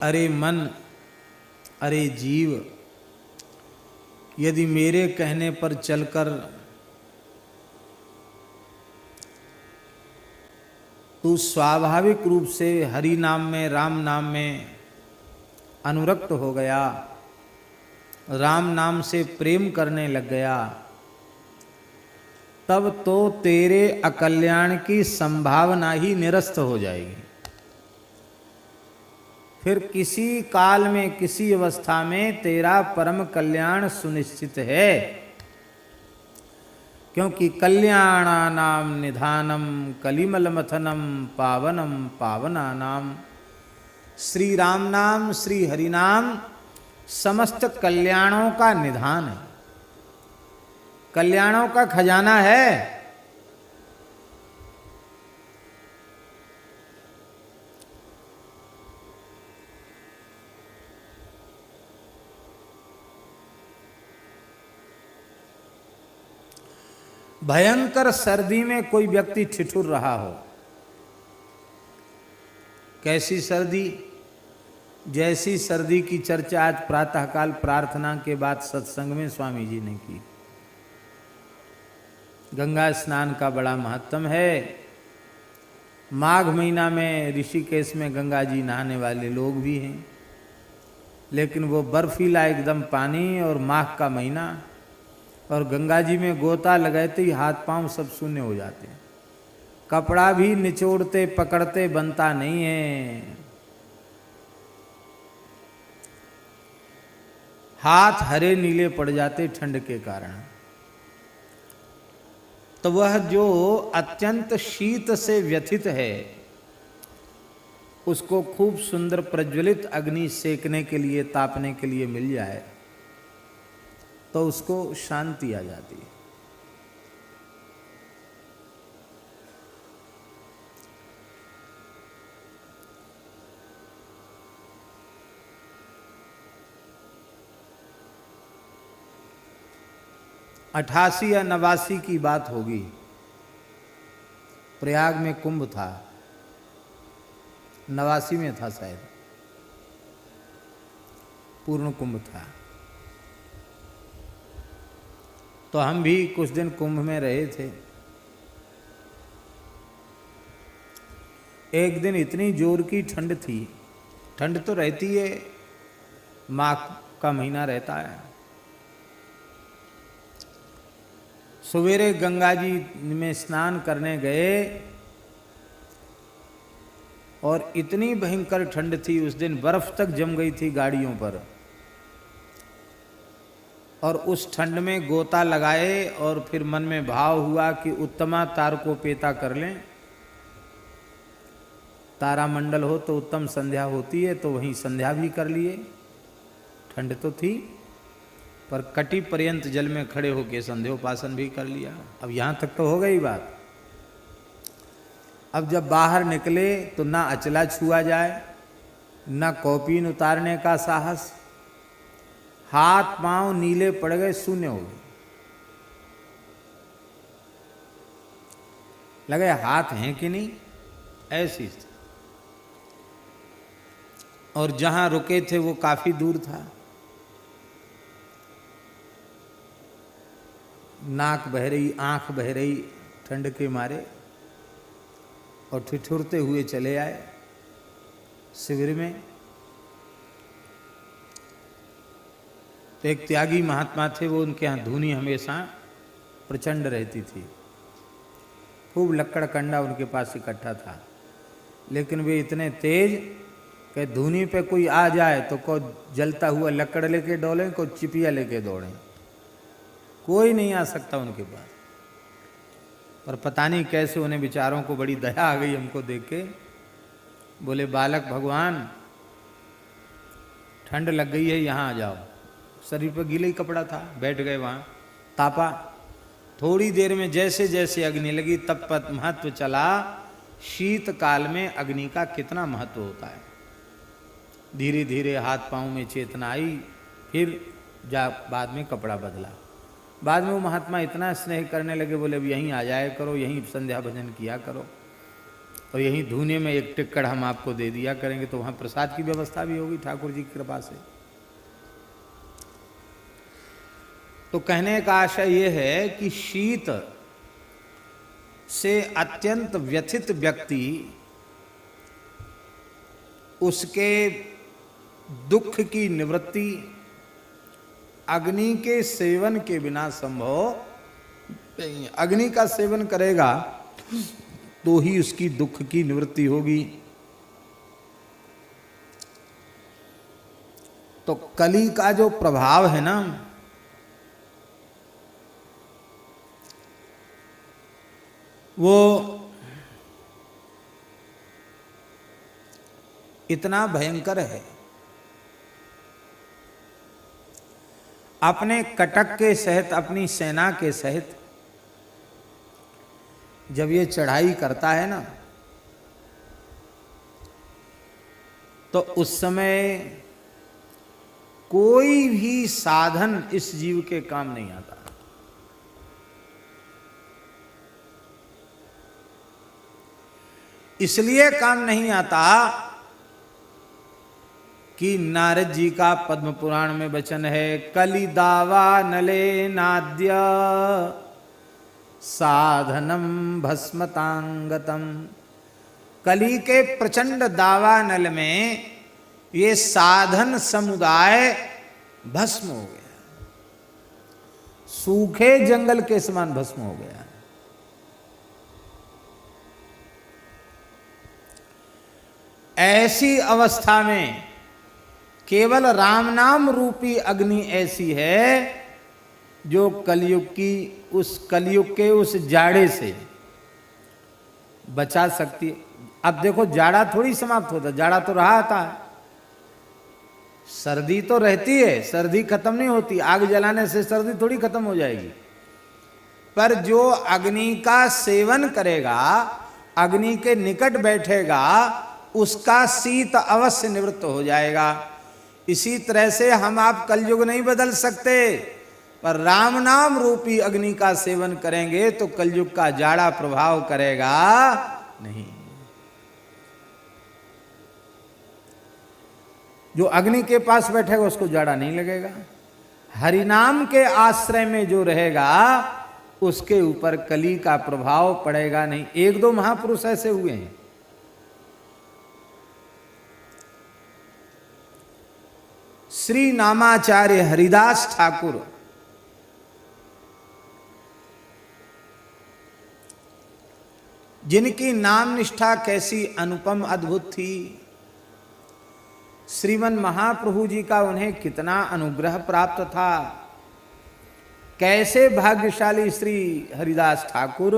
अरे मन, अरे जीव, यदि मेरे कहने पर चलकर तू स्वाभाविक रूप से हरि नाम में, राम नाम में अनुरक्त हो गया, राम नाम से प्रेम करने लग गया, तब तो तेरे अकल्याण की संभावना ही निरस्त हो जाएगी। फिर किसी काल में, किसी अवस्था में तेरा परम कल्याण सुनिश्चित है, क्योंकि कल्याणानाम निधानम कलिमलमथनम पावनम पावनानाम। श्री राम नाम, श्री हरि नाम समस्त कल्याणों का निधान है, कल्याणों का खजाना है। भयंकर सर्दी में कोई व्यक्ति ठिठुर रहा हो, कैसी सर्दी? जैसी सर्दी की चर्चा आज प्रातःकाल प्रार्थना के बाद सत्संग में स्वामी जी ने की। गंगा स्नान का बड़ा महत्व है। माघ महीना में ऋषिकेश में गंगा जी नहाने वाले लोग भी हैं, लेकिन वो बर्फीला एकदम पानी और माघ का महीना, और गंगा जी में गोता लगाते ही हाथ पांव सब शून्य हो जाते हैं, कपड़ा भी निचोड़ते पकड़ते बनता नहीं है, हाथ हरे नीले पड़ जाते ठंड के कारण। तो वह जो अत्यंत शीत से व्यथित है, उसको खूब सुंदर प्रज्वलित अग्नि सेकने के लिए, तापने के लिए मिल जाए तो उसको शांति आ जाती है। अठासी या 89 की बात होगी, प्रयाग में कुंभ था, 89 में था शायद, पूर्ण कुंभ था। तो हम भी कुछ दिन कुंभ में रहे थे। एक दिन इतनी जोर की ठंड थी, ठंड तो रहती है, माघ का महीना रहता है। सवेरे गंगा जी में स्नान करने गए और इतनी भयंकर ठंड थी, उस दिन बर्फ तक जम गई थी गाड़ियों पर, और उस ठंड में गोता लगाए और फिर मन में भाव हुआ कि उत्तमा तार को पेता कर लें, तारामंडल हो तो उत्तम संध्या होती है, तो वहीं संध्या भी कर लिए। ठंड तो थी पर कटी पर्यंत जल में खड़े होकर संध्योपासन भी कर लिया। अब यहाँ तक तो हो गई बात। अब जब बाहर निकले तो ना अचला छुआ जाए, ना कॉपीन उतारने का साहस, हाथ पांव नीले पड़ गए, शून्य हो गए, लगे हाथ हैं कि नहीं, ऐसी। और जहां रुके थे वो काफी दूर था, नाक बह रही, आंख बह रही ठंड के मारे, और ठिठुरते हुए चले आए शिविर में। तो एक त्यागी महात्मा थे, वो उनके यहाँ धूनी हमेशा प्रचंड रहती थी, खूब लक्कड़ कंडा उनके पास इकट्ठा था, लेकिन वे इतने तेज कि धूनी पे कोई आ जाए तो को जलता हुआ लक्कड़ लेके दौड़े, को चिपिया लेके दौड़े, कोई नहीं आ सकता उनके पास। पर पता नहीं कैसे उन्हें बेचारों को बड़ी दया आ गई हमको देख के, बोले बालक भगवान ठंड लग गई है, यहाँ आ जाओ। शरीर पर गीला ही कपड़ा था, बैठ गए वहाँ, तापा। थोड़ी देर में जैसे जैसे अग्नि लगी तब महत्व चला शीत काल में अग्नि का कितना महत्व होता है। धीरे धीरे हाथ पांव में चेतना आई, फिर बाद में कपड़ा बदला। बाद में वो महात्मा इतना स्नेह करने लगे, बोले अब यहीं आ जाया करो, यहीं संध्या भजन किया करो। और यहीं धूने में एक टिक्कड़ हम आपको दे दिया करेंगे, तो वहाँ प्रसाद की व्यवस्था भी होगी ठाकुर जी की कृपा से। तो कहने का आशय ये है कि शीत से अत्यंत व्यथित व्यक्ति, उसके दुख की निवृत्ति अग्नि के सेवन के बिना संभव नहीं। अग्नि का सेवन करेगा तो ही उसकी दुख की निवृत्ति होगी। तो कली का जो प्रभाव है ना, वो इतना भयंकर है। अपने कटक के सहित, अपनी सेना के सहित जब ये चढ़ाई करता है ना, तो उस समय कोई भी साधन इस जीव के काम नहीं आता। इसलिए काम नहीं आता कि नारद जी का पद्म पुराण में वचन है, कली दावा नले नाद्य साधनम भस्मतांगतम। कली के प्रचंड दावानल में ये साधन समुदाय भस्म हो गया, सूखे जंगल के समान भस्म हो गया। ऐसी अवस्था में केवल राम नाम रूपी अग्नि ऐसी है जो कलयुग की, उस कलयुग के उस जाड़े से बचा सकती है। अब देखो, जाड़ा थोड़ी समाप्त होता, जाड़ा तो रहा था, सर्दी तो रहती है, सर्दी खत्म नहीं होती। आग जलाने से सर्दी थोड़ी खत्म हो जाएगी। पर जो अग्नि का सेवन करेगा, अग्नि के निकट बैठेगा, उसका शीत अवश्य निवृत्त हो जाएगा। इसी तरह से हम आप कलयुग नहीं बदल सकते, पर राम नाम रूपी अग्नि का सेवन करेंगे तो कलयुग का जाड़ा प्रभाव करेगा नहीं। जो अग्नि के पास बैठेगा उसको जाड़ा नहीं लगेगा। हरिनाम के आश्रय में जो रहेगा उसके ऊपर कली का प्रभाव पड़ेगा नहीं। एक दो महापुरुष ऐसे हुए हैं। श्री नामाचार्य हरिदास ठाकुर जिनकी नाम निष्ठा कैसी अनुपम अद्भुत थी, श्रीमन महाप्रभु जी का उन्हें कितना अनुग्रह प्राप्त था। कैसे भाग्यशाली श्री हरिदास ठाकुर,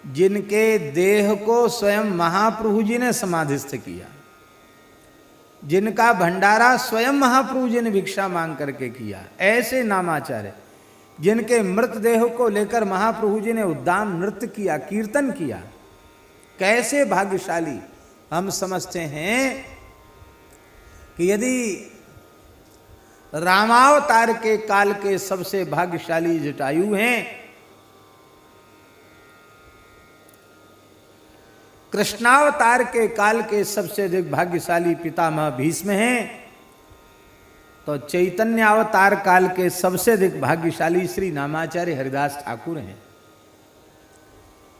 जिनके देह को स्वयं महाप्रभु जी ने समाधिस्थ किया, जिनका भंडारा स्वयं महाप्रभु जी ने भिक्षा मांग करके किया। ऐसे नामाचार्य जिनके मृतदेह को लेकर महाप्रभु जी ने उद्दाम नृत्य किया, कीर्तन किया। कैसे भाग्यशाली। हम समझते हैं कि यदि रामावतार के काल के सबसे भाग्यशाली जटायु हैं, कृष्णावतार के काल के सबसे अधिक भाग्यशाली पितामह भीष्म हैं, तो चैतन्य अवतार काल के सबसे अधिक भाग्यशाली श्री नामाचार्य हरिदास ठाकुर हैं,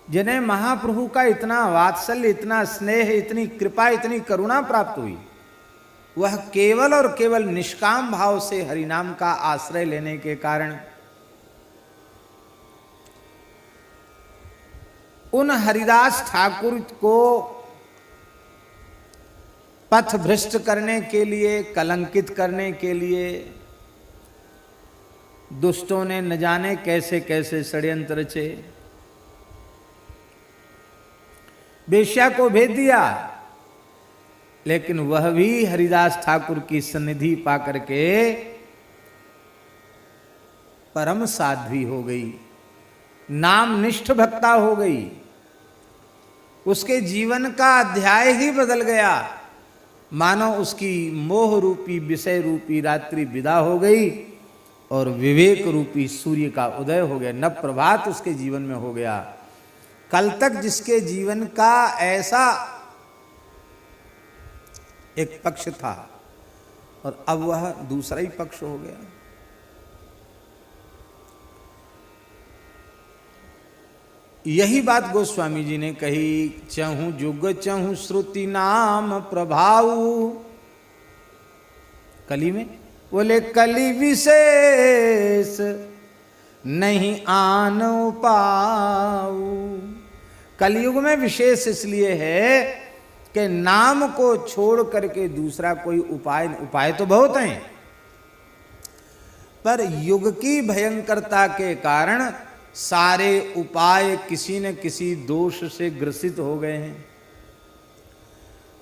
जिन्हें महाप्रभु का इतना वात्सल्य, इतना स्नेह, इतनी कृपा, इतनी करुणा प्राप्त हुई। वह केवल और केवल निष्काम भाव से हरिनाम का आश्रय लेने के कारण उन हरिदास ठाकुर को पथ भ्रष्ट करने के लिए, कलंकित करने के लिए दुष्टों ने न जाने कैसे कैसे षड्यंत्र रचे। वेश्या को भेज दिया, लेकिन वह भी हरिदास ठाकुर की सन्निधि पाकर के परम साध्वी हो गई, नामनिष्ठ भक्ता हो गई। उसके जीवन का अध्याय ही बदल गया। मानो उसकी मोह रूपी, विषय रूपी रात्रि विदा हो गई और विवेक रूपी सूर्य का उदय हो गया, नव प्रभात उसके जीवन में हो गया। कल तक जिसके जीवन का ऐसा एक पक्ष था और अब वह दूसरा ही पक्ष हो गया। यही बात गोस्वामी जी ने कही, चहु जुग चहु श्रुति नाम प्रभाव। कली में बोले कली विशेष नहीं आन पाऊ। कलयुग में विशेष इसलिए है कि नाम को छोड़ करके दूसरा कोई उपाय तो बहुत हैं, पर युग की भयंकरता के कारण सारे उपाय किसी न किसी दोष से ग्रसित हो गए हैं।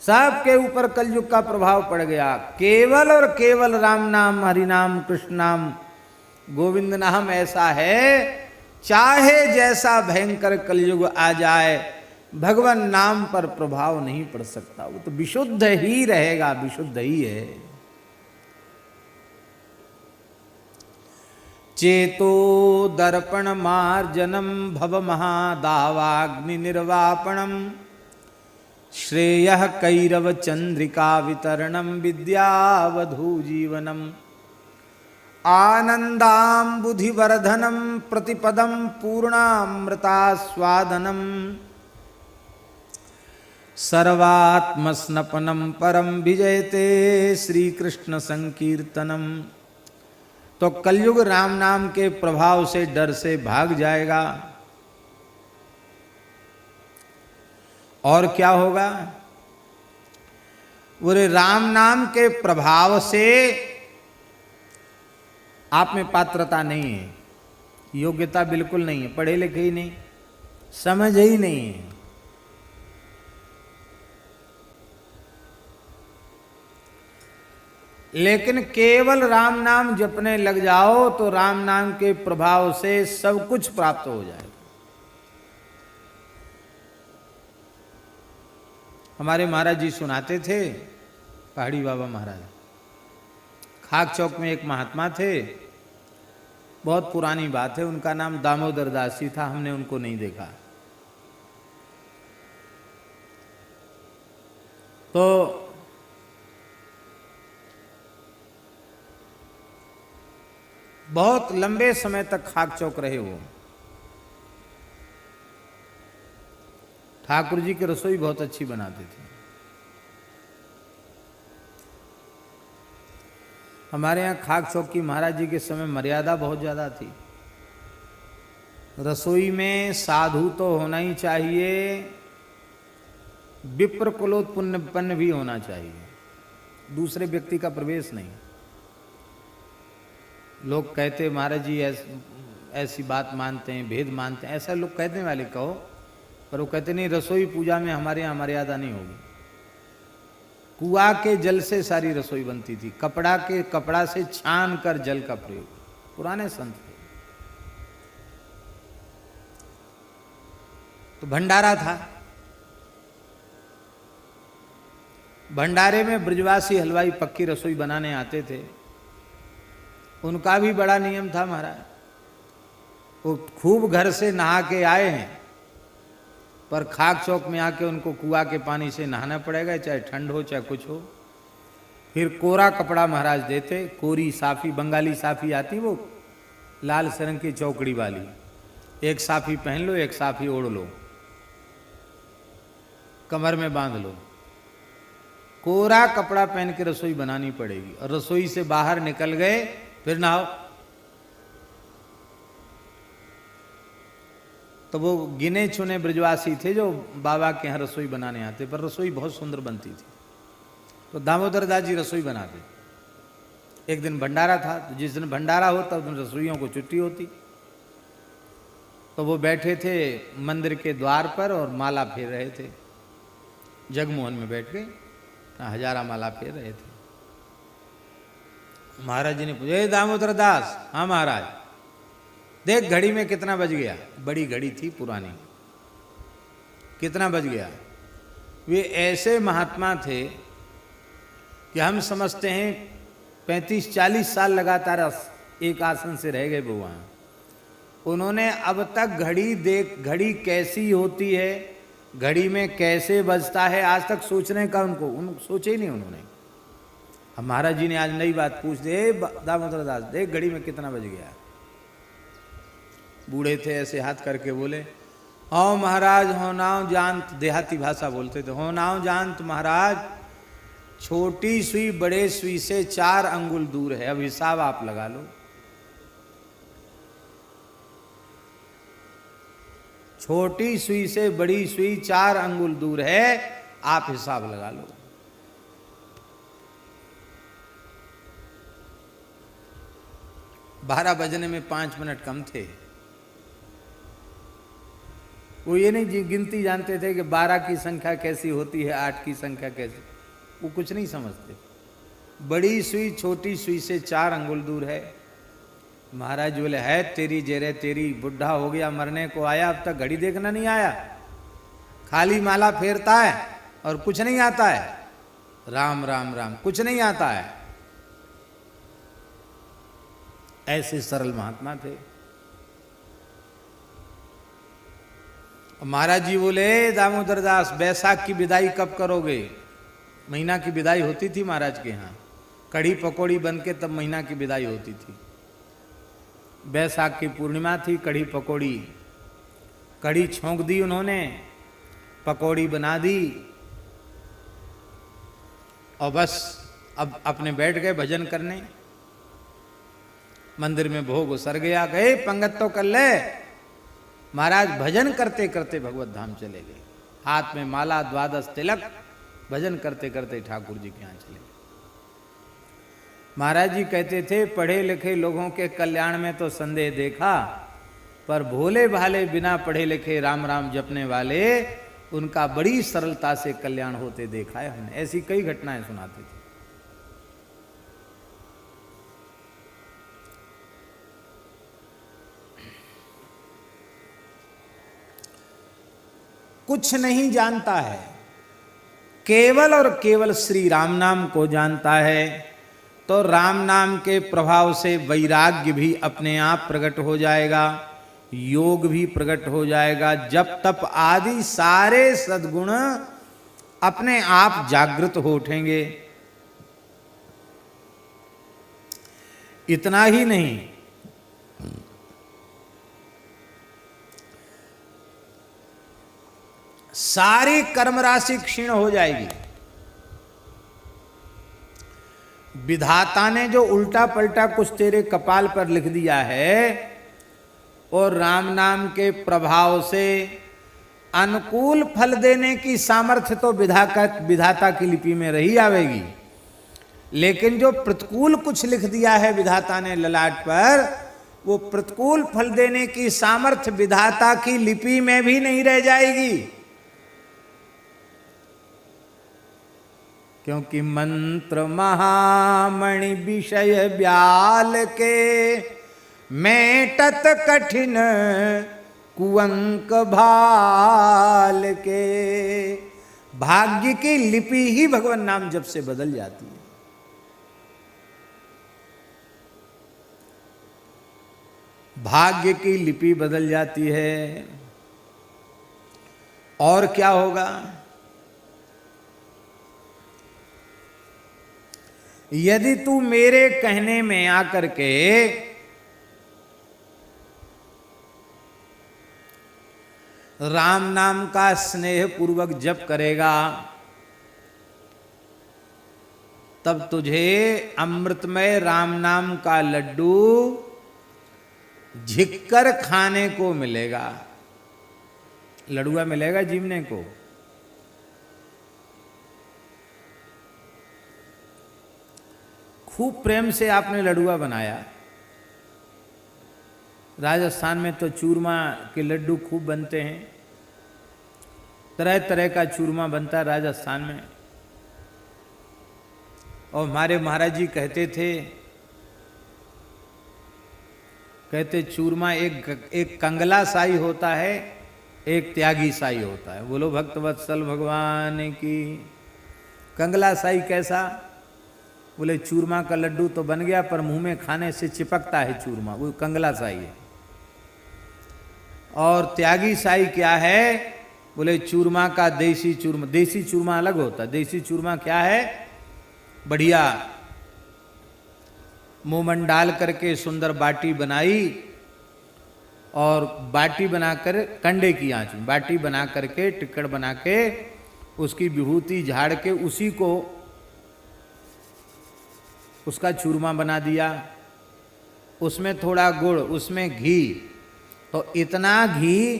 सबके ऊपर कलयुग का प्रभाव पड़ गया। केवल और केवल राम नाम, हरि नाम, कृष्ण नाम, गोविंद नाम ऐसा है, चाहे जैसा भयंकर कलयुग आ जाए, भगवान नाम पर प्रभाव नहीं पड़ सकता। वो तो विशुद्ध ही रहेगा, विशुद्ध ही है। चेतो दर्पण मार्जनम भव महादावाग्नि निर्वापणम श्रेयः कैरव चंद्रिका वितरणम विद्यावधू जीवनम आनंदाम्बुधिवर्धनम प्रतिपदम पूर्णामृतास्वादनम सर्वात्मस्नपनम परम विजयते श्री कृष्ण संकीर्तनम। तो कलयुग राम नाम के प्रभाव से, डर से भाग जाएगा। और क्या होगा? बोले राम नाम के प्रभाव से आप में पात्रता नहीं है, योग्यता बिल्कुल नहीं है, पढ़े लिखे ही नहीं, समझ ही नहीं है। लेकिन केवल राम नाम जपने लग जाओ तो राम नाम के प्रभाव से सब कुछ प्राप्त हो जाएगा। हमारे महाराज जी सुनाते थे, पहाड़ी बाबा महाराज, खाक चौक में एक महात्मा थे, बहुत पुरानी बात है, उनका नाम दामोदर दास जी था, हमने उनको नहीं देखा। तो बहुत लंबे समय तक खाक चौक रहे वो। ठाकुर जी की रसोई बहुत अच्छी बनाते थे। हमारे यहाँ खाक चौक की महाराज जी के समय मर्यादा बहुत ज़्यादा थी। रसोई में साधु तो होना ही चाहिए, विप्र कुलोत्पन्न भी होना चाहिए, दूसरे व्यक्ति का प्रवेश नहीं। लोग कहते महाराज जी ऐसी बात मानते हैं, भेद मानते हैं, ऐसा लोग कहने वाले कहो, पर वो कहते नहीं, रसोई पूजा में हमारे यहाँ मर्यादा नहीं होगी। कुआं के जल से सारी रसोई बनती थी, कपड़ा से छान कर जल का प्रयोग, पुराने संत थे। तो भंडारा था, भंडारे में ब्रजवासी हलवाई पक्की रसोई बनाने आते थे। उनका भी बड़ा नियम था महाराज, वो खूब घर से नहा के आए हैं, पर खाक चौक में आके उनको कुआं के पानी से नहाना पड़ेगा, चाहे ठंड हो चाहे कुछ हो। फिर कोरा कपड़ा महाराज देते, कोरी साफी, बंगाली साफी आती वो लाल सरंग की चौकड़ी वाली, एक साफी पहन लो, एक साफी ओढ़ लो, कमर में बांध लो, कोरा कपड़ा पहन के रसोई बनानी पड़ेगी। और रसोई से बाहर निकल गए फिर नहाओ। तो वो गिने चुने ब्रजवासी थे जो बाबा के यहाँ रसोई बनाने आते, पर रसोई बहुत सुंदर बनती थी। तो दामोदर दास जी रसोई बनाते। एक दिन भंडारा था, तो जिस दिन भंडारा होता उस दिन रसोइयों को छुट्टी होती। तो वो बैठे थे मंदिर के द्वार पर और माला फेर रहे थे, जगमोहन में बैठ के हजारा माला फेर रहे थे। महाराज जी ने पूछा, दामोदर दास? हाँ महाराज। देख घड़ी में कितना बज गया? बड़ी घड़ी थी पुरानी, कितना बज गया? वे ऐसे महात्मा थे कि हम समझते हैं 35-40 साल लगातार एक आसन से रह गए वो वहाँ। उन्होंने अब तक घड़ी कैसी होती है, घड़ी में कैसे बजता है, आज तक सोचने का सोचे ही नहीं उन्होंने। अब महाराज जी ने आज नई बात पूछ दी, दामोदर दास देख घड़ी में कितना बज गया। बूढ़े थे, ऐसे हाथ करके बोले, हो महाराज हो नाव जानत, देहाती भाषा बोलते थे, हो नाव जानत महाराज, छोटी सुई बड़े सुई से 4 अंगुल दूर है, अब हिसाब आप लगा लो। छोटी सुई से बड़ी सुई 4 अंगुल दूर है, आप हिसाब लगा लो। बारह बजने में 5 मिनट कम थे। वो ये नहीं गिनती जानते थे कि 12 की संख्या कैसी होती है, 8 की संख्या कैसी, वो कुछ नहीं समझते। बड़ी सुई छोटी सुई से 4 अंगुल दूर है। महाराज बोले, है तेरी जेरे तेरी, बुढ़ा हो गया, मरने को आया, अब तक घड़ी देखना नहीं आया, खाली माला फेरता है और कुछ नहीं आता है, राम राम राम, कुछ नहीं आता है। ऐसे सरल महात्मा थे। महाराज जी बोले, दामोदर दास बैसाख की विदाई कब करोगे? महीना की विदाई होती थी महाराज के यहाँ, कढ़ी पकौड़ी बन के तब महीना की विदाई होती थी। बैसाख की पूर्णिमा थी, कढ़ी पकौड़ी, कढ़ी छोंक दी उन्होंने, पकौड़ी बना दी और बस अब अपने बैठ गए भजन करने। मंदिर में भोग उसर गया, गए पंगत तो कर ले। महाराज भजन करते करते भगवत धाम चले गए, हाथ में माला, 12 तिलक, भजन करते करते ठाकुर जी के यहाँ चले गए। महाराज जी कहते थे, पढ़े लिखे लोगों के कल्याण में तो संदेह देखा, पर भोले भाले बिना पढ़े लिखे राम राम जपने वाले, उनका बड़ी सरलता से कल्याण होते देखा है हमने। ऐसी कई घटनाएं सुनाते थे। कुछ नहीं जानता है, केवल और केवल श्री राम नाम को जानता है, तो राम नाम के प्रभाव से वैराग्य भी अपने आप प्रकट हो जाएगा, योग भी प्रकट हो जाएगा, जप तप आदि सारे सद्गुण अपने आप जागृत हो उठेंगे। इतना ही नहीं, सारी कर्म राशि क्षीण हो जाएगी। विधाता ने जो उल्टा पलटा कुछ तेरे कपाल पर लिख दिया है, और राम नाम के प्रभाव से अनुकूल फल देने की सामर्थ्य तो विधाता की लिपि में रही आवेगी, लेकिन जो प्रतिकूल कुछ लिख दिया है विधाता ने ललाट पर, वो प्रतिकूल फल देने की सामर्थ्य विधाता की लिपि में भी नहीं रह जाएगी। क्योंकि मंत्र महामणि विषय ब्याल के, मेटत कठिन कुअंक भाल के। भाग्य की लिपि ही भगवान नाम जप से बदल जाती है। भाग्य की लिपि बदल जाती है। और क्या होगा? यदि तू मेरे कहने में आकर के राम नाम का स्नेह पूर्वक जप करेगा, तब तुझे अमृतमय राम नाम का लड्डू झिककर खाने को मिलेगा। लडुआ मिलेगा जीवने को। खूब प्रेम से आपने लडुआ बनाया। राजस्थान में तो चूरमा के लड्डू खूब बनते हैं, तरह तरह का चूरमा बनता है राजस्थान में। और हमारे महाराज जी कहते थे, कहते चूरमा एक कंगला साई होता है, एक त्यागी साई होता है। बोलो भक्त वत्सल भगवान की। कंगला साई कैसा? बोले चूरमा का लड्डू तो बन गया, पर मुंह में खाने से चिपकता है चूरमा, वो कंगला साई है। और त्यागी साई क्या है? बोले चूरमा का देसी चूरमा। देसी चूरमा अलग होता है। देसी चूरमा क्या है? बढ़िया मोमन डाल करके सुंदर बाटी बनाई और बाटी बनाकर कंडे की आंच में बाटी बना करके टिक्कड़ बना के उसकी विभूति झाड़ के उसी को उसका चूरमा बना दिया। उसमें थोड़ा गुड़, उसमें घी, तो इतना घी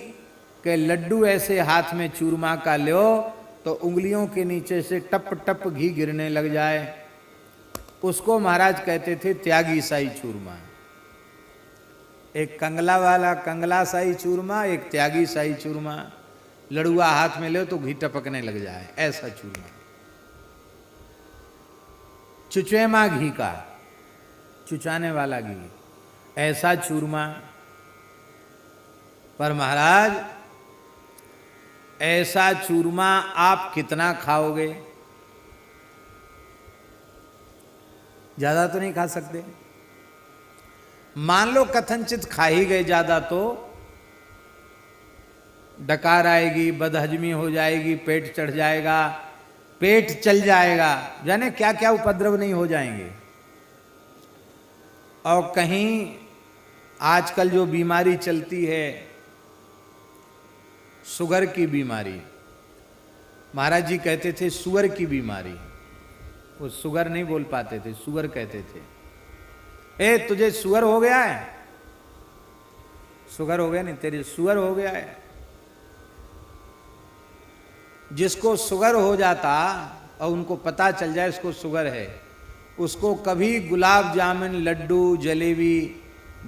कि लड्डू ऐसे हाथ में चूरमा का लो तो उंगलियों के नीचे से टप टप घी गिरने लग जाए। उसको महाराज कहते थे त्यागी साई चूरमा। एक कंगला वाला कंगला साई चूरमा, एक त्यागी साई चूरमा। लड़ुआ हाथ में ले तो घी टपकने लग जाए, ऐसा चूरमा। चुचेमा घी का, चुचाने वाला घी, ऐसा चूरमा। पर महाराज ऐसा चूरमा आप कितना खाओगे? ज्यादा तो नहीं खा सकते। मान लो कथनचित खा ही गए ज्यादा तो डकार आएगी, बदहजमी हो जाएगी, पेट चढ़ जाएगा, पेट चल जाएगा, जाने क्या क्या उपद्रव नहीं हो जाएंगे। और कहीं आजकल जो बीमारी चलती है शुगर की बीमारी, महाराज जी कहते थे सुअर की बीमारी। वो शुगर नहीं बोल पाते थे, सुअर कहते थे। ए तुझे सुअर हो गया है? शुगर हो गया नहीं, तेरे सुअर हो गया है। जिसको शुगर हो जाता और उनको पता चल जाए इसको शुगर है, उसको कभी गुलाब जामुन, लड्डू, जलेबी,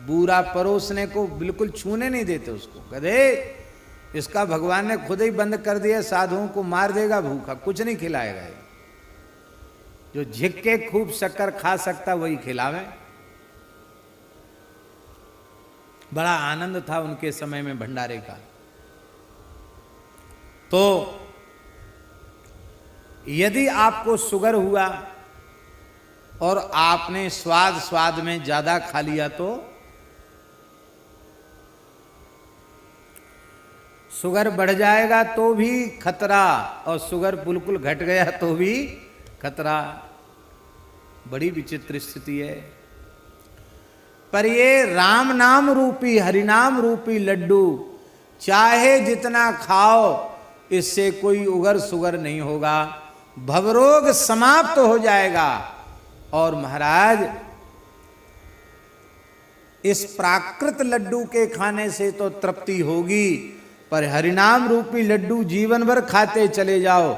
बूरा परोसने को बिल्कुल छूने नहीं देते उसको। कहते इसका भगवान ने खुद ही बंद कर दिया, साधुओं को मार देगा भूखा, कुछ नहीं खिलाएगा। जो झिक के खूब शक्कर खा सकता वही खिलावे। बड़ा आनंद था उनके समय में भंडारे का। तो यदि आपको शुगर हुआ और आपने स्वाद में ज्यादा खा लिया तो शुगर बढ़ जाएगा तो भी खतरा, और शुगर बिल्कुल घट गया तो भी खतरा। बड़ी विचित्र स्थिति है। पर ये राम नाम रूपी, हरिनाम रूपी लड्डू चाहे जितना खाओ इससे कोई उगर सुगर नहीं होगा, भवरोग समाप्त हो जाएगा। और महाराज इस प्राकृत लड्डू के खाने से तो तृप्ति होगी, पर हरिनाम रूपी लड्डू जीवन भर खाते चले जाओ।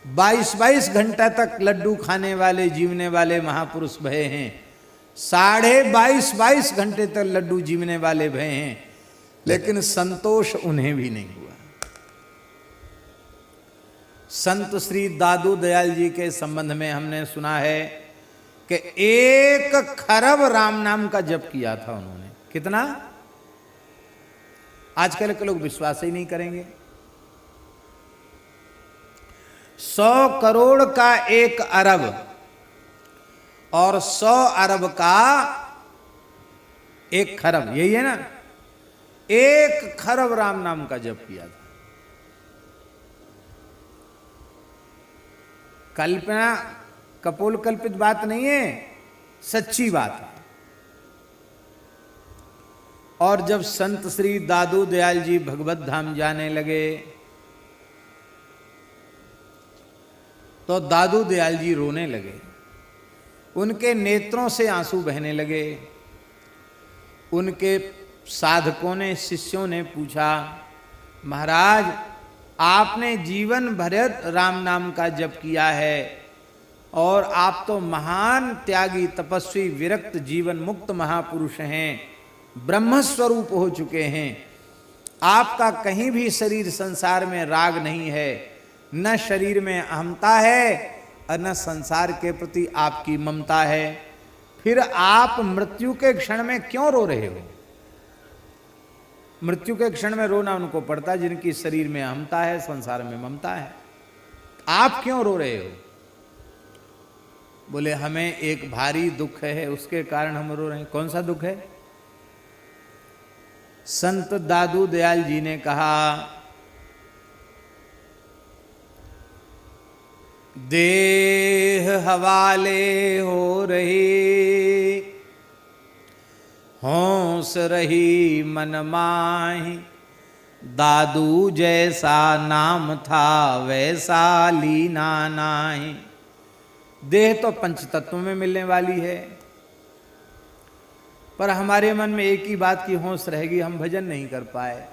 22-22 घंटा तक लड्डू खाने वाले जीवने वाले महापुरुष भये हैं। 22.5 घंटे तक लड्डू जीवने वाले भये हैं, लेकिन संतोष उन्हें भी नहीं हुआ। संत श्री दादू दयाल जी के संबंध में हमने सुना है कि 1 खरब राम नाम का जप किया था उन्होंने। कितना? आजकल के लोग विश्वास ही नहीं करेंगे। 100 करोड़ का 1 अरब और 100 अरब का 1 खरब, यही है ना? 1 खरब राम नाम का जप किया था। कल्पना, कपोल कल्पित बात नहीं है, सच्ची बात है। और जब संत श्री दादू दयाल जी भगवत धाम जाने लगे तो दादू दयाल जी रोने लगे, उनके नेत्रों से आंसू बहने लगे। उनके साधकों ने, शिष्यों ने पूछा, महाराज आपने जीवन भर राम नाम का जप किया है और आप तो महान त्यागी, तपस्वी, विरक्त, जीवन मुक्त महापुरुष हैं, ब्रह्मस्वरूप हो चुके हैं। आपका कहीं भी शरीर संसार में राग नहीं है, न शरीर में अहमता है और न संसार के प्रति आपकी ममता है। फिर आप मृत्यु के क्षण में क्यों रो रहे हो? मृत्यु के क्षण में रोना उनको पड़ता जिनकी शरीर में अहमता है, संसार में ममता है। आप क्यों रो रहे हो? बोले हमें एक भारी दुख है, उसके कारण हम रो रहे हैं। कौन सा दुख है? संत दादू दयाल जी ने कहा, देह हवाले हो रही, होश रही मन माही, दादू जैसा नाम था वैसा लीना नाही। देह तो पंच तत्वों में मिलने वाली है, पर हमारे मन में एक ही बात की होश रहेगी, हम भजन नहीं कर पाए।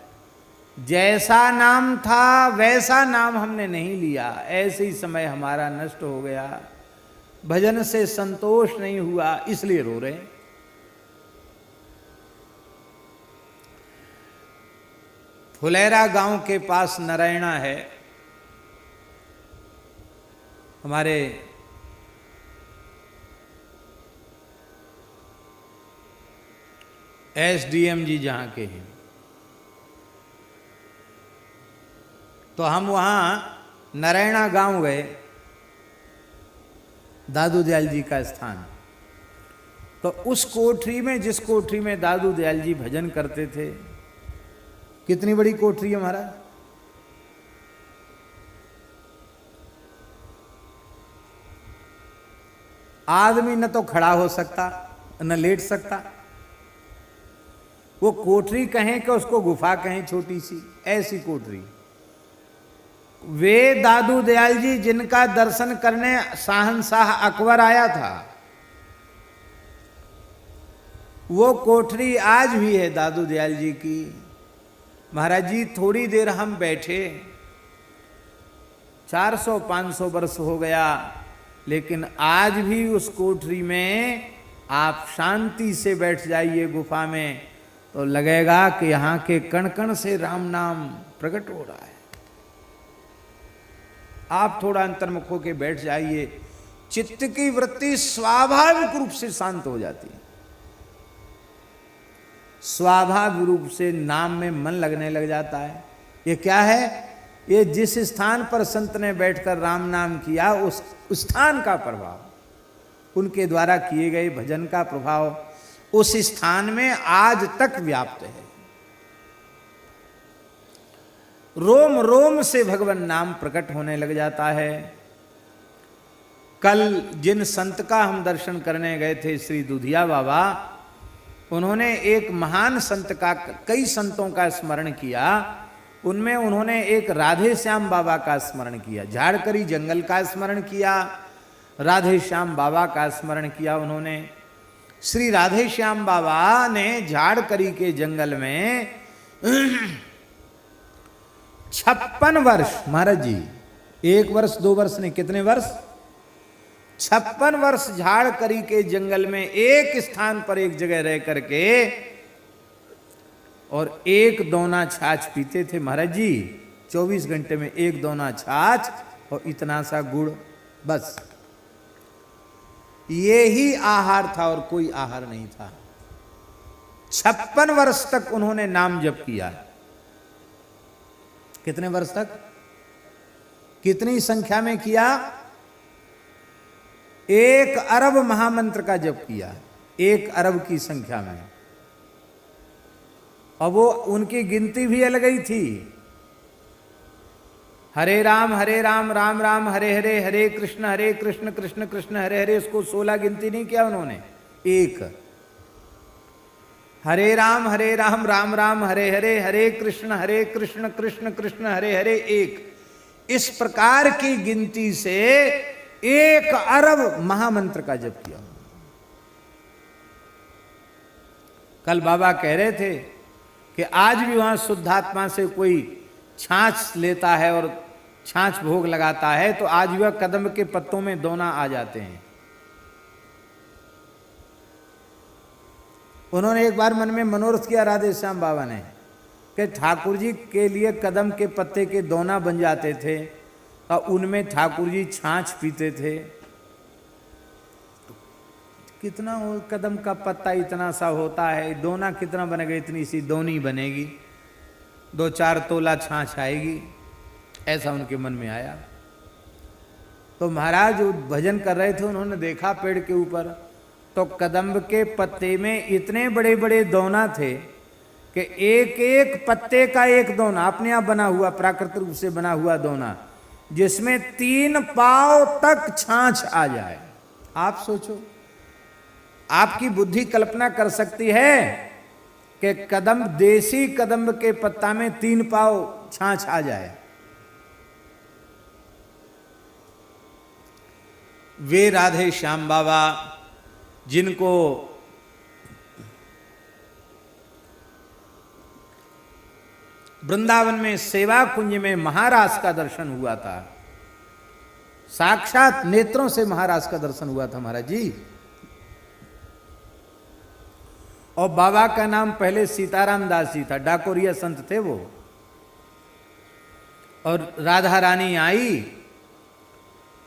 जैसा नाम था वैसा नाम हमने नहीं लिया, ऐसे ही समय हमारा नष्ट हो गया, भजन से संतोष नहीं हुआ, इसलिए रो रहे। फुलेरा गांव के पास नारायणा है, हमारे एसडीएम जी जहाँ के हैं, तो हम वहाँ नारायणा गांव गए, दादू दयाल जी का स्थान। तो उस कोठरी में, जिस कोठरी में दादू दयाल जी भजन करते थे, कितनी बड़ी कोठरी है महाराज, आदमी न तो खड़ा हो सकता न लेट सकता। वो कोठरी कहें कि उसको गुफा कहें, छोटी सी ऐसी कोठरी। वे दादू दयाल जी जिनका दर्शन करने शाहनशाह अकबर आया था, वो कोठरी आज भी है दादू दयाल जी की। महाराज जी थोड़ी देर हम बैठे, 400-500 वर्ष हो गया, लेकिन आज भी उस कोठरी में आप शांति से बैठ जाइए गुफा में, तो लगेगा कि यहाँ के कण कण से राम नाम प्रकट हो रहा है। आप थोड़ा अंतर्मुख होकर बैठ जाइए, चित्त की वृत्ति स्वाभाविक रूप से शांत हो जाती है, स्वाभाविक रूप से नाम में मन लगने लग जाता है। ये क्या है? ये जिस स्थान पर संत ने बैठकर राम नाम किया, उस स्थान का प्रभाव, उनके द्वारा किए गए भजन का प्रभाव उस स्थान में आज तक व्याप्त है। रोम रोम से भगवान नाम प्रकट होने लग जाता है। कल जिन संत का हम दर्शन करने गए थे, श्री दुधिया बाबा, उन्होंने एक महान संत का, कई संतों का स्मरण किया। उनमें उन्होंने एक राधे श्याम बाबा का स्मरण किया, झाड़करी जंगल का स्मरण किया, राधे श्याम बाबा का स्मरण किया। उन्होंने श्री राधे श्याम बाबा ने झाड़करी के जंगल में 56 वर्ष, महाराज जी 1 वर्ष 2 वर्ष नहीं, कितने वर्ष, 56 वर्ष झाड़करी के जंगल में एक स्थान पर एक जगह रह करके और एक दोना छाछ पीते थे महाराज जी। 24 घंटे में एक दोना छाछ और इतना सा गुड़, बस ये ही आहार था और कोई आहार नहीं था। 56 वर्ष तक उन्होंने नाम जप किया। कितने वर्ष तक, कितनी संख्या में किया? 1 अरब महामंत्र का जप किया, 1 अरब की संख्या में। और वो उनकी गिनती भी अलग ही थी। हरे राम राम राम हरे हरे, हरे कृष्ण कृष्ण कृष्ण हरे हरे, इसको 16 गिनती नहीं किया उन्होंने, 1। हरे राम राम राम हरे हरे, हरे कृष्ण कृष्ण कृष्ण हरे हरे, 1। इस प्रकार की गिनती से 1 अरब महामंत्र का जप किया। कल बाबा कह रहे थे कि आज भी वहां शुद्धात्मा से कोई छाछ लेता है और छाछ भोग लगाता है, तो आज वह कदम के पत्तों में दोना आ जाते हैं। उन्होंने एक बार मन में मनोरथ किया राधे श्याम बाबा ने कि ठाकुर जी के लिए कदम के पत्ते के दोना बन जाते थे और उनमें ठाकुर जी छाछ पीते थे। कितना हो, कदम का पत्ता इतना सा होता है, दोना कितना बनेगा, इतनी सी दोनी बनेगी, 2-4 तोला छाछ आएगी, ऐसा उनके मन में आया। तो महाराज जो भजन कर रहे थे, उन्होंने देखा पेड़ के ऊपर, तो कदम्ब के पत्ते में इतने बड़े बड़े दोना थे कि एक एक पत्ते का एक दोना, अपने आप बना हुआ, प्राकृतिक रूप से बना हुआ दोना, जिसमें 3 पाव तक छाछ आ जाए। आप सोचो, आपकी बुद्धि कल्पना कर सकती है कि कदम, देसी कदम्ब के पत्ता में 3 पाव छाछ आ जाए। वे राधे श्याम बाबा जिनको वृंदावन में सेवा कुंज में महाराज का दर्शन हुआ था, साक्षात नेत्रों से महाराज का दर्शन हुआ था महाराज जी। और बाबा का नाम पहले सीताराम दास जी था, डाकोरिया संत थे वो। और राधा रानी आई,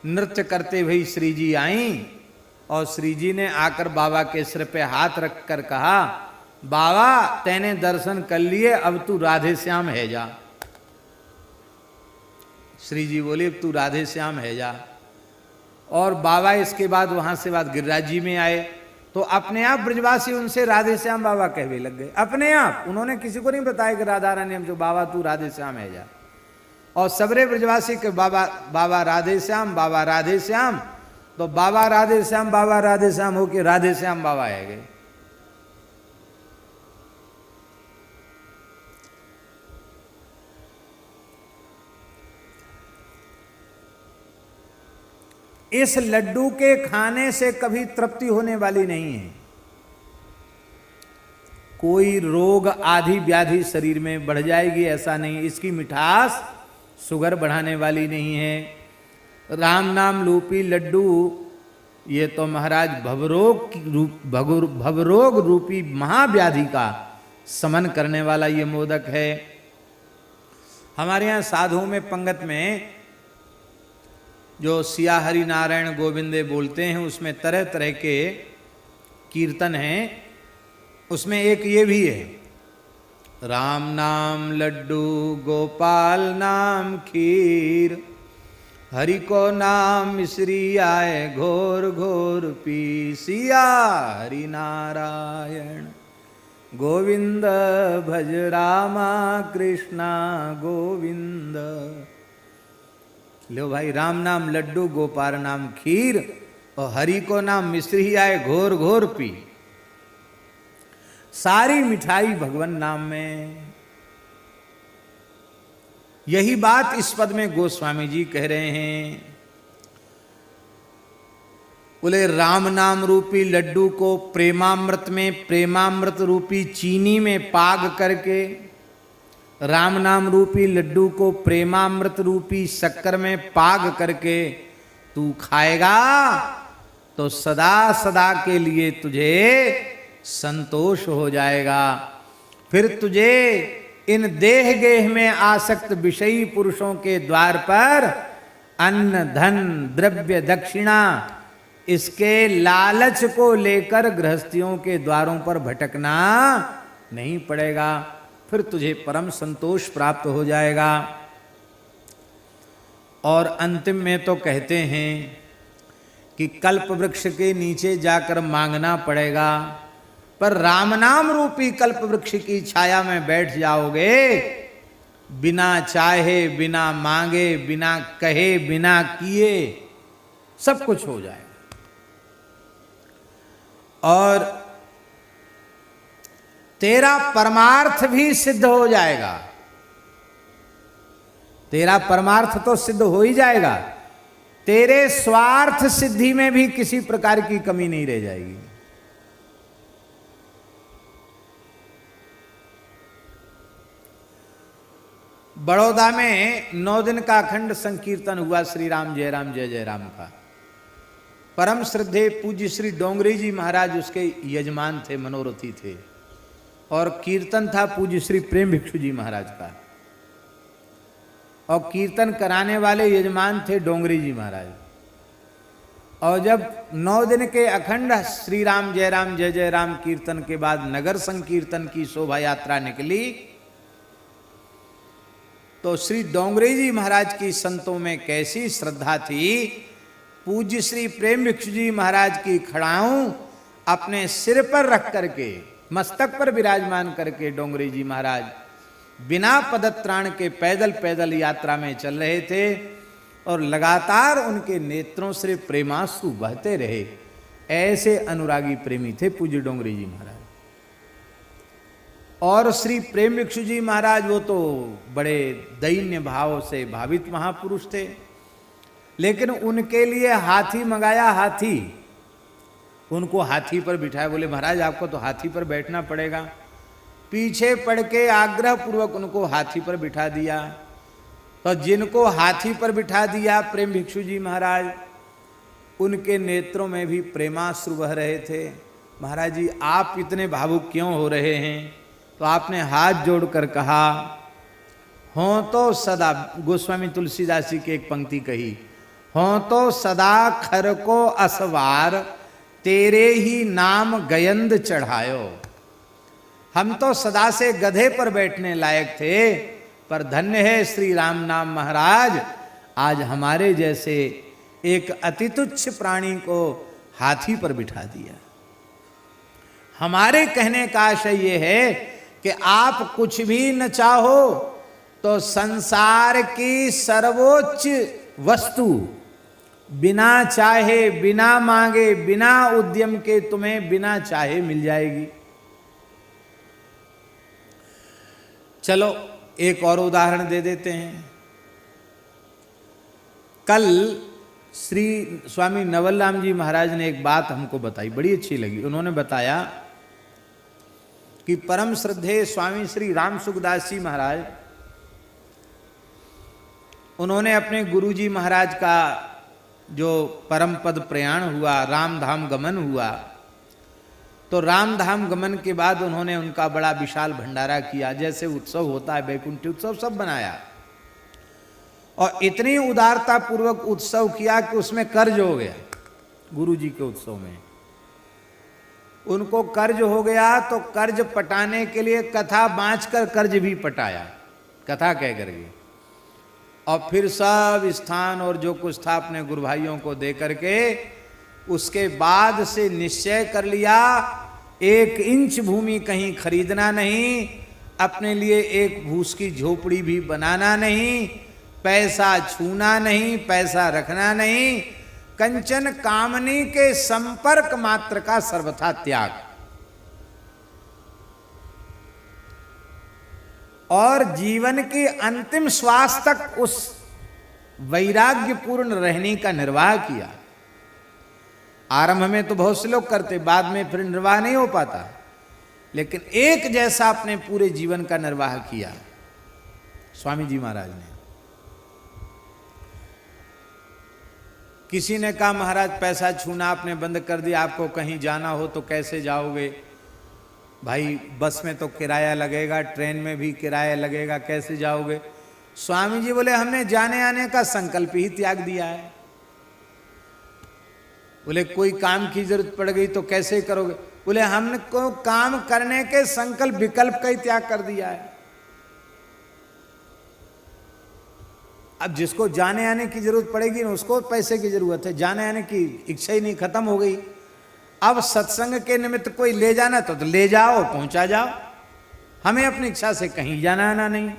नृत्य करते हुए श्री जी आई, और श्री जी ने आकर बाबा के सिर पे हाथ रखकर कहा, बाबा तैने दर्शन कर लिए, अब तू राधे श्याम है जा। श्री जी बोले, अब तू राधे श्याम है जा। और बाबा इसके बाद वहां से बाद गिरिराज जी में आए, तो अपने आप ब्रजवासी उनसे राधे श्याम बाबा कहने लग गए, अपने आप। उन्होंने किसी को नहीं बताया कि राधा रानी हम जो, बाबा तू राधे श्याम है जा। और सबरे ब्रजवासी के बाबा बाबा राधे श्याम, बाबा राधे श्याम। तो बाबा राधे श्याम, बाबा राधे श्याम होके राधे श्याम बाबा है गए। इस लड्डू के खाने से कभी तृप्ति होने वाली नहीं है। कोई रोग आदि व्याधि शरीर में बढ़ जाएगी ऐसा नहीं। इसकी मिठास शुगर बढ़ाने वाली नहीं है। राम नाम रूपी लड्डू, ये तो महाराज भवरोग रूपी महाव्याधि का समन करने वाला ये मोदक है। हमारे यहाँ साधुओं में पंगत में जो सिया हरि नारायण गोविंदे बोलते हैं, उसमें तरह तरह के कीर्तन हैं। उसमें एक ये भी है, राम नाम लड्डू गोपाल नाम खीर, हरि को नाम मिश्री आए घोर घोर पी, सिया हरि नारायण गोविंद भज रामा कृष्णा गोविंद। लो भाई, राम नाम लड्डू गोपाल नाम खीर और हरि को नाम मिश्री आए घोर घोर पी। सारी मिठाई भगवान नाम में। यही बात इस पद में गोस्वामी जी कह रहे हैं। बोले राम नाम रूपी लड्डू को प्रेमामृत में, प्रेमामृत रूपी चीनी में पाग करके, राम नाम रूपी लड्डू को प्रेमामृत रूपी शक्कर में पाग करके तू खाएगा तो सदा सदा के लिए तुझे संतोष हो जाएगा। फिर तुझे इन देह गेह में आसक्त विषयी पुरुषों के द्वार पर अन्न धन द्रव्य दक्षिणा इसके लालच को लेकर गृहस्थियों के द्वारों पर भटकना नहीं पड़ेगा। फिर तुझे परम संतोष प्राप्त हो जाएगा। और अंतिम में तो कहते हैं कि कल्प वृक्ष के नीचे जाकर मांगना पड़ेगा, पर राम नाम रूपी कल्प वृक्ष की छाया में बैठ जाओगे, बिना चाहे, बिना मांगे, बिना कहे, बिना किए सब कुछ हो जाएगा। और तेरा परमार्थ भी सिद्ध हो जाएगा। तेरा परमार्थ तो सिद्ध हो ही जाएगा, तेरे स्वार्थ सिद्धि में भी किसी प्रकार की कमी नहीं रह जाएगी। बड़ौदा में 9 दिन का अखंड संकीर्तन हुआ श्री राम जय राम जय जय राम का। परम श्रद्धेय पूज्य श्री डोंगरी जी महाराज उसके यजमान थे, मनोरथी थे। और कीर्तन था पूज्य श्री प्रेम भिक्षु जी महाराज का, और कीर्तन कराने वाले यजमान थे डोंगरी जी महाराज। और जब 9 दिन के अखंड श्री राम जय जय राम कीर्तन के बाद नगर संकीर्तन की शोभा यात्रा निकली, तो श्री डोंगरी जी महाराज की संतों में कैसी श्रद्धा थी। पूज्य श्री प्रेम भिक्षु जी महाराज की खड़ाऊं अपने सिर पर रख करके मस्तक पर विराजमान करके डोंगरी जी महाराज बिना पदत्राण के पैदल पैदल यात्रा में चल रहे थे और लगातार उनके नेत्रों से प्रेमाश्रु बहते रहे। ऐसे अनुरागी प्रेमी थे पूज्य डोंगरी जी महाराज। और श्री प्रेम भिक्षु जी महाराज वो तो बड़े दैन्य भाव से भावित महापुरुष थे, लेकिन उनके लिए हाथी मंगाया। हाथी, उनको हाथी पर बिठाया। बोले महाराज आपको तो हाथी पर बैठना पड़ेगा। पीछे पड़ के आग्रह पूर्वक उनको हाथी पर बिठा दिया। तो जिनको हाथी पर बिठा दिया प्रेम भिक्षु जी महाराज, उनके नेत्रों में भी प्रेमाश्रु बह रहे थे। महाराज जी आप इतने भावुक क्यों हो रहे हैं? तो आपने हाथ जोड़कर कहा, हों तो सदा, गोस्वामी तुलसीदास जी की एक पंक्ति कही, हों तो सदा खर को असवार, तेरे ही नाम गयंद चढ़ायो। हम तो सदा से गधे पर बैठने लायक थे, पर धन्य है श्री राम नाम महाराज, आज हमारे जैसे एक अति तुच्छ प्राणी को हाथी पर बिठा दिया। हमारे कहने का आशय ये है कि आप कुछ भी न चाहो तो संसार की सर्वोच्च वस्तु बिना चाहे, बिना मांगे, बिना उद्यम के तुम्हें बिना चाहे मिल जाएगी। चलो एक और उदाहरण दे देते हैं। कल श्री स्वामी नवल राम जी महाराज ने एक बात हमको बताई, बड़ी अच्छी लगी। उन्होंने बताया कि परम श्रद्धेय स्वामी श्री राम सुखदास जी महाराज, उन्होंने अपने गुरु जी महाराज का जो परम पद प्रयाण हुआ, राम धाम गमन हुआ, तो राम धाम गमन के बाद उन्होंने उनका बड़ा विशाल भंडारा किया। जैसे उत्सव होता है, वैकुंठी उत्सव सब बनाया, और इतनी उदारता पूर्वक उत्सव किया कि उसमें कर्ज हो गया। गुरु जी के उत्सव में उनको कर्ज हो गया, तो कर्ज पटाने के लिए कथा बाँच कर कर्ज भी पटाया, कथा कह करके, और फिर सब स्थान और जो कुछ था अपने गुरु भाइयों को दे करके उसके बाद से निश्चय कर लिया 1 इंच भूमि कहीं खरीदना नहीं, अपने लिए एक भूस की झोपड़ी भी बनाना नहीं, पैसा छूना नहीं, पैसा रखना नहीं, कंचन कामनी के संपर्क मात्र का सर्वथा त्याग। और जीवन की अंतिम श्वास तक उस वैराग्यपूर्ण रहने का निर्वाह किया। आरंभ में तो बहुत से लोग करते, बाद में फिर निर्वाह नहीं हो पाता, लेकिन एक जैसा अपने पूरे जीवन का निर्वाह किया स्वामी जी महाराज ने। किसी ने कहा महाराज पैसा छूना आपने बंद कर दिया, आपको कहीं जाना हो तो कैसे जाओगे? भाई बस में तो किराया लगेगा, ट्रेन में भी किराया लगेगा, कैसे जाओगे? स्वामी जी बोले हमने जाने आने का संकल्प ही त्याग दिया है। बोले कोई काम की जरूरत पड़ गई तो कैसे करोगे? बोले हमने को काम करने के संकल्प विकल्प का ही त्याग कर दिया है। अब जिसको जाने आने की जरूरत पड़ेगी ना उसको पैसे की जरूरत है, जाने आने की इच्छा ही नहीं, खत्म हो गई। अब सत्संग के निमित्त कोई ले जाना तो ले जाओ, पहुंचा जाओ, हमें अपनी इच्छा से कहीं जाना आना नहीं।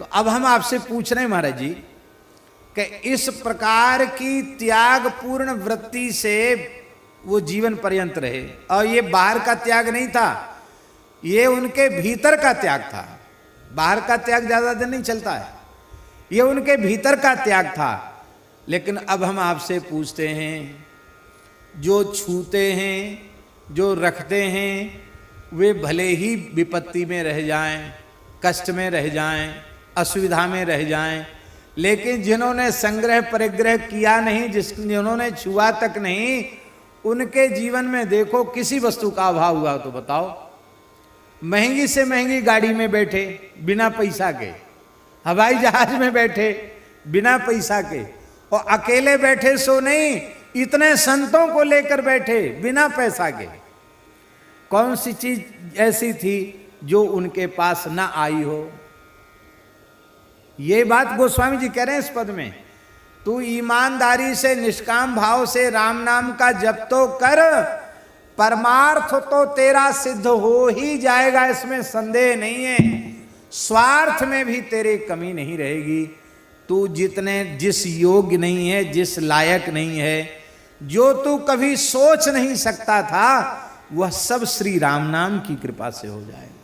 तो अब हम आपसे पूछ रहे हैं महाराज जी कि इस प्रकार की त्यागपूर्ण वृत्ति से वो जीवन पर्यंत रहे, और ये बाहर का त्याग नहीं था, ये उनके भीतर का त्याग था। बाहर का त्याग ज्यादा दिन नहीं चलता है, ये उनके भीतर का त्याग था। लेकिन अब हम आपसे पूछते हैं, जो छूते हैं, जो रखते हैं, वे भले ही विपत्ति में रह जाएं, कष्ट में रह जाएं, असुविधा में रह जाएं, लेकिन जिन्होंने संग्रह परिग्रह किया नहीं, जिन्होंने छुआ तक नहीं, उनके जीवन में देखो किसी वस्तु का अभाव हुआ तो बताओ। महंगी से महंगी गाड़ी में बैठे बिना पैसा के, हवाई जहाज में बैठे बिना पैसा के, और अकेले बैठे सो नहीं, इतने संतों को लेकर बैठे बिना पैसा के। कौन सी चीज ऐसी थी जो उनके पास ना आई हो? ये बात गोस्वामी जी कह रहे हैं इस पद में। तू ईमानदारी से निष्काम भाव से राम नाम का जप तो कर, परमार्थ तो तेरा सिद्ध हो ही जाएगा, इसमें संदेह नहीं है। स्वार्थ में भी तेरी कमी नहीं रहेगी। तू जिस योग्य नहीं है, जिस लायक नहीं है, जो तू कभी सोच नहीं सकता था, वह सब श्री राम नाम की कृपा से हो जाएगा।